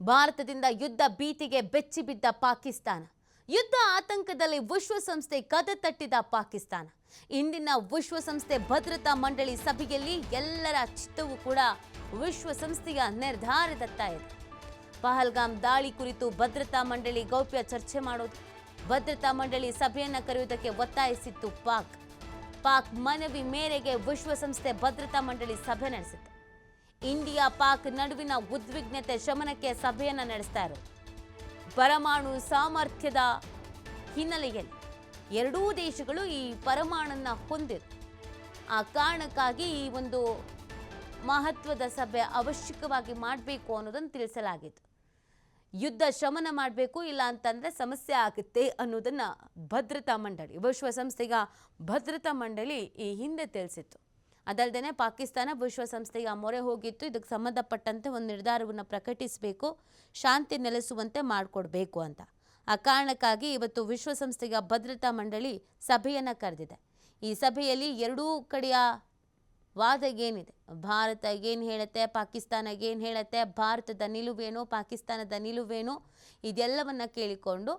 ಭಾರತದಿಂದ ಯುದ್ಧ ಭೀತಿಗೆ ಬೆಚ್ಚಿಬಿದ್ದ ಪಾಕಿಸ್ತಾನ, ಯುದ್ಧ ಆತಂಕದಲ್ಲಿ ವಿಶ್ವಸಂಸ್ಥೆ ಕದ ತಟ್ಟಿದ ಪಾಕಿಸ್ತಾನ. ಇಂದಿನ ವಿಶ್ವಸಂಸ್ಥೆ ಭದ್ರತಾ ಮಂಡಳಿ ಸಭೆಯಲ್ಲಿ ಎಲ್ಲರ ಚಿತ್ತವೂ ಕೂಡ ವಿಶ್ವಸಂಸ್ಥೆಯ ನಿರ್ಧಾರದತ್ತ ಇದೆ. ಪಹಲ್ಗಾಮ್ ದಾಳಿ ಕುರಿತು ಭದ್ರತಾ ಮಂಡಳಿ ಗೌಪ್ಯ ಚರ್ಚೆ ಮಾಡೋದು, ಭದ್ರತಾ ಮಂಡಳಿ ಸಭೆಯನ್ನು ಕರೆಯುವುದಕ್ಕೆ ಒತ್ತಾಯಿಸಿತ್ತು ಪಾಕ್ ಮನವಿ ಮೇರೆಗೆ ವಿಶ್ವಸಂಸ್ಥೆ ಭದ್ರತಾ ಮಂಡಳಿ ಸಭೆ ನಡೆಸಿತ್ತು. ಇಂಡಿಯಾ ಪಾಕ್ ನಡುವಿನ ಉದ್ವಿಗ್ನತೆ ಶಮನಕ್ಕೆ ಸಭೆಯನ್ನು ನಡೆಸ್ತಾ ಇರೋದು. ಪರಮಾಣು ಸಾಮರ್ಥ್ಯದ ಹಿನ್ನೆಲೆಯಲ್ಲಿ ಎರಡೂ ದೇಶಗಳು ಈ ಪರಮಾಣನ್ನ ಹೊಂದಿದೆ. ಆ ಕಾರಣಕ್ಕಾಗಿ ಈ ಒಂದು ಮಹತ್ವದ ಸಭೆ ಅವಶ್ಯಕವಾಗಿ ಮಾಡಬೇಕು ಅನ್ನೋದನ್ನು ತಿಳಿಸಲಾಗಿತ್ತು. ಯುದ್ಧ ಶಮನ ಮಾಡಬೇಕು, ಇಲ್ಲ ಅಂತಂದರೆ ಸಮಸ್ಯೆ ಆಗುತ್ತೆ ಅನ್ನೋದನ್ನು ಭದ್ರತಾ ಮಂಡಳಿ, ವಿಶ್ವಸಂಸ್ಥೆಯ ಭದ್ರತಾ ಮಂಡಳಿ ಈ ಹಿಂದೆ ತಿಳಿಸಿತ್ತು. ಅದಲ್ಲದೆ ಪಾಕಿಸ್ತಾನ ವಿಶ್ವಸಂಸ್ಥೆಯ ಮೊರೆ ಹೋಗಿತ್ತು. ಇದಕ್ಕೆ ಸಂಬಂಧಪಟ್ಟಂತೆ ಒಂದು ನಿರ್ಧಾರವನ್ನು ಪ್ರಕಟಿಸಬೇಕು, ಶಾಂತಿ ನೆಲೆಸುವಂತೆ ಮಾಡಿಕೊಡ್ಬೇಕು ಅಂತ. ಆ ಕಾರಣಕ್ಕಾಗಿ ಇವತ್ತು ವಿಶ್ವಸಂಸ್ಥೆಯ ಭದ್ರತಾ ಮಂಡಳಿ ಸಭೆಯನ್ನು ಕರೆದಿದೆ. ಈ ಸಭೆಯಲ್ಲಿ ಎರಡೂ ಕಡೆಯ ವಾದ ಏನಿದೆ, ಭಾರತ ಏನು ಹೇಳುತ್ತೆ, ಪಾಕಿಸ್ತಾನ ಏನು ಹೇಳುತ್ತೆ, ಭಾರತದ ನಿಲುವೇನು, ಪಾಕಿಸ್ತಾನದ ನಿಲುವೇನು, ಇದೆಲ್ಲವನ್ನು ಕೇಳಿಕೊಂಡು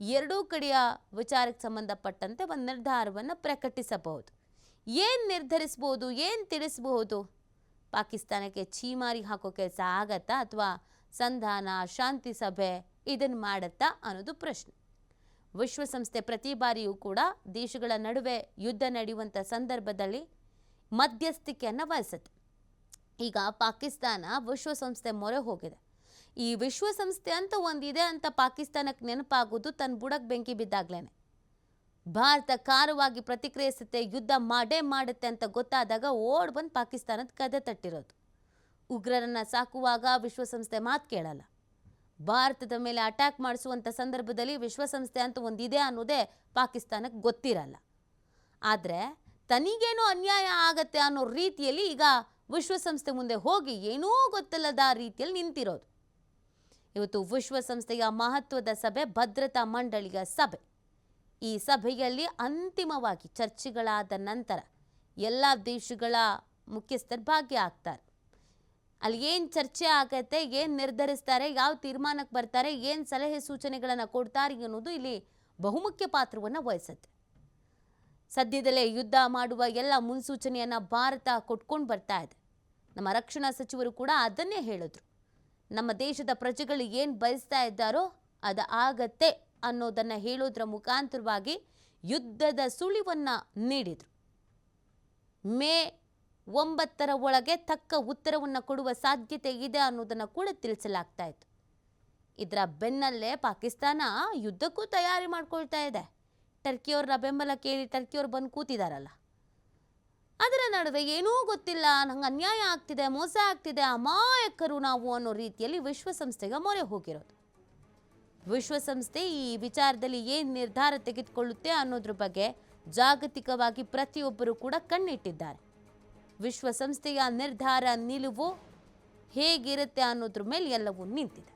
ಎರಡೂ ಕಡೆಯ ವಿಚಾರಕ್ಕೆ ಸಂಬಂಧಪಟ್ಟಂತೆ ಒಂದು ನಿರ್ಧಾರವನ್ನು ಪ್ರಕಟಿಸಬಹುದು. ಏನು ನಿರ್ಧರಿಸ್ಬೋದು, ಏನು ತಿಳಿಸ್ಬಹುದು? ಪಾಕಿಸ್ತಾನಕ್ಕೆ ಛೀಮಾರಿ ಹಾಕೋ ಕೆಲಸ ಆಗತ್ತಾ, ಅಥವಾ ಸಂಧಾನ ಶಾಂತಿ ಸಭೆ ಇದನ್ನು ಮಾಡತ್ತಾ ಅನ್ನೋದು ಪ್ರಶ್ನೆ. ವಿಶ್ವಸಂಸ್ಥೆ ಪ್ರತಿ ಬಾರಿಯೂ ಕೂಡ ದೇಶಗಳ ನಡುವೆ ಯುದ್ಧ ನಡೆಯುವಂಥ ಸಂದರ್ಭದಲ್ಲಿ ಮಧ್ಯಸ್ಥಿಕೆಯನ್ನು ವಹಿಸುತ್ತೆ. ಈಗ ಪಾಕಿಸ್ತಾನ ವಿಶ್ವಸಂಸ್ಥೆ ಮೊರೆ ಹೋಗಿದೆ. ಈ ವಿಶ್ವಸಂಸ್ಥೆ ಅಂತ ಒಂದಿದೆ ಅಂತ ಪಾಕಿಸ್ತಾನಕ್ಕೆ ನೆನಪಾಗೋದು ತನ್ನ ಬುಡಕ್ಕೆ ಬೆಂಕಿ ಬಿದ್ದಾಗ್ಲೇನೆ. ಭಾರತ ಖಾರವಾಗಿ ಪ್ರತಿಕ್ರಿಯಿಸುತ್ತೆ, ಯುದ್ಧ ಮಾಡೇ ಮಾಡುತ್ತೆ ಅಂತ ಗೊತ್ತಾದಾಗ ಓಡ್ ಬಂದು ಪಾಕಿಸ್ತಾನದ ಕದೆ ತಟ್ಟಿರೋದು. ಉಗ್ರರನ್ನು ಸಾಕುವಾಗ ವಿಶ್ವಸಂಸ್ಥೆ ಮಾತು ಕೇಳಲ್ಲ. ಭಾರತದ ಮೇಲೆ ಅಟ್ಯಾಕ್ ಮಾಡಿಸುವಂಥ ಸಂದರ್ಭದಲ್ಲಿ ವಿಶ್ವಸಂಸ್ಥೆ ಅಂತ ಒಂದಿದೆ ಅನ್ನೋದೇ ಪಾಕಿಸ್ತಾನಕ್ಕೆ ಗೊತ್ತಿರಲ್ಲ. ಆದರೆ ತನಿಗೇನೋ ಅನ್ಯಾಯ ಆಗತ್ತೆ ಅನ್ನೋ ರೀತಿಯಲ್ಲಿ ಈಗ ವಿಶ್ವಸಂಸ್ಥೆ ಮುಂದೆ ಹೋಗಿ ಏನೂ ಗೊತ್ತಿಲ್ಲದ ರೀತಿಯಲ್ಲಿ ನಿಂತಿರೋದು. ಇವತ್ತು ವಿಶ್ವಸಂಸ್ಥೆಯ ಮಹತ್ವದ ಸಭೆ, ಭದ್ರತಾ ಮಂಡಳಿಯ ಸಭೆ. ಈ ಸಭೆಯಲ್ಲಿ ಅಂತಿಮವಾಗಿ ಚರ್ಚೆಗಳಾದ ನಂತರ ಎಲ್ಲ ದೇಶಗಳ ಮುಖ್ಯಸ್ಥರು ಭಾಗಿಯಾಗ್ತಾರೆ. ಅಲ್ಲಿ ಏನು ಚರ್ಚೆ ಆಗತ್ತೆ, ಏನು ನಿರ್ಧರಿಸ್ತಾರೆ, ಯಾವ ತೀರ್ಮಾನಕ್ಕೆ ಬರ್ತಾರೆ, ಏನು ಸಲಹೆ ಸೂಚನೆಗಳನ್ನು ಕೊಡ್ತಾರೆ ಅನ್ನೋದು ಇಲ್ಲಿ ಬಹುಮುಖ್ಯ ಪಾತ್ರವನ್ನು ವಹಿಸುತ್ತೆ. ಸದ್ಯದಲ್ಲೇ ಯುದ್ಧ ಮಾಡುವ ಎಲ್ಲ ಮುನ್ಸೂಚನೆಯನ್ನು ಭಾರತ ಕೊಟ್ಕೊಂಡು ಬರ್ತಾ ಇದೆ. ನಮ್ಮ ರಕ್ಷಣಾ ಸಚಿವರು ಕೂಡ ಅದನ್ನೇ ಹೇಳಿದ್ರು. ನಮ್ಮ ದೇಶದ ಪ್ರಜೆಗಳು ಏನು ಬಯಸ್ತಾ ಇದ್ದಾರೋ ಅದು ಆಗತ್ತೆ ಅನ್ನೋದನ್ನು ಹೇಳೋದ್ರ ಮುಖಾಂತರವಾಗಿ ಯುದ್ಧದ ಸುಳಿವನ್ನು ನೀಡಿದರು. ಮೇ 9ರ ಒಳಗೆ ತಕ್ಕ ಉತ್ತರವನ್ನು ಕೊಡುವ ಸಾಧ್ಯತೆ ಇದೆ ಅನ್ನೋದನ್ನು ಕೂಡ ತಿಳಿಸಲಾಗ್ತಾ ಇತ್ತು. ಇದರ ಬೆನ್ನಲ್ಲೇ ಪಾಕಿಸ್ತಾನ ಯುದ್ಧಕ್ಕೂ ತಯಾರಿ ಮಾಡ್ಕೊಳ್ತಾ ಇದೆ. ಟರ್ಕಿಯವ್ರ ಬೆಂಬಲ ಕೇಳಿ ಟರ್ಕಿಯವ್ರು ಬಂದು ಕೂತಿದಾರಲ್ಲ, ಅದರ ನಡುವೆ ಏನೂ ಗೊತ್ತಿಲ್ಲ, ನಂಗೆ ಅನ್ಯಾಯ ಆಗ್ತಿದೆ, ಮೋಸ ಆಗ್ತಿದೆ, ಅಮಾಯಕರು ನಾವು ಅನ್ನೋ ರೀತಿಯಲ್ಲಿ ವಿಶ್ವಸಂಸ್ಥೆಗೆ ಮೊರೆ ಹೋಗಿರೋದು. ವಿಶ್ವಸಂಸ್ಥೆ ಈ ವಿಚಾರದಲ್ಲಿ ಏನು ನಿರ್ಧಾರ ತೆಗೆದುಕೊಳ್ಳುತ್ತೆ ಅನ್ನೋದ್ರ ಬಗ್ಗೆ ಜಾಗತಿಕವಾಗಿ ಪ್ರತಿಯೊಬ್ಬರು ಕೂಡ ಕಣ್ಣಿಟ್ಟಿದ್ದಾರೆ. ವಿಶ್ವಸಂಸ್ಥೆಯ ನಿರ್ಧಾರ ನಿಲುವು ಹೇಗಿರುತ್ತೆ ಅನ್ನೋದ್ರ ಮೇಲೆ ಎಲ್ಲವೂ ನಿಂತಿದೆ.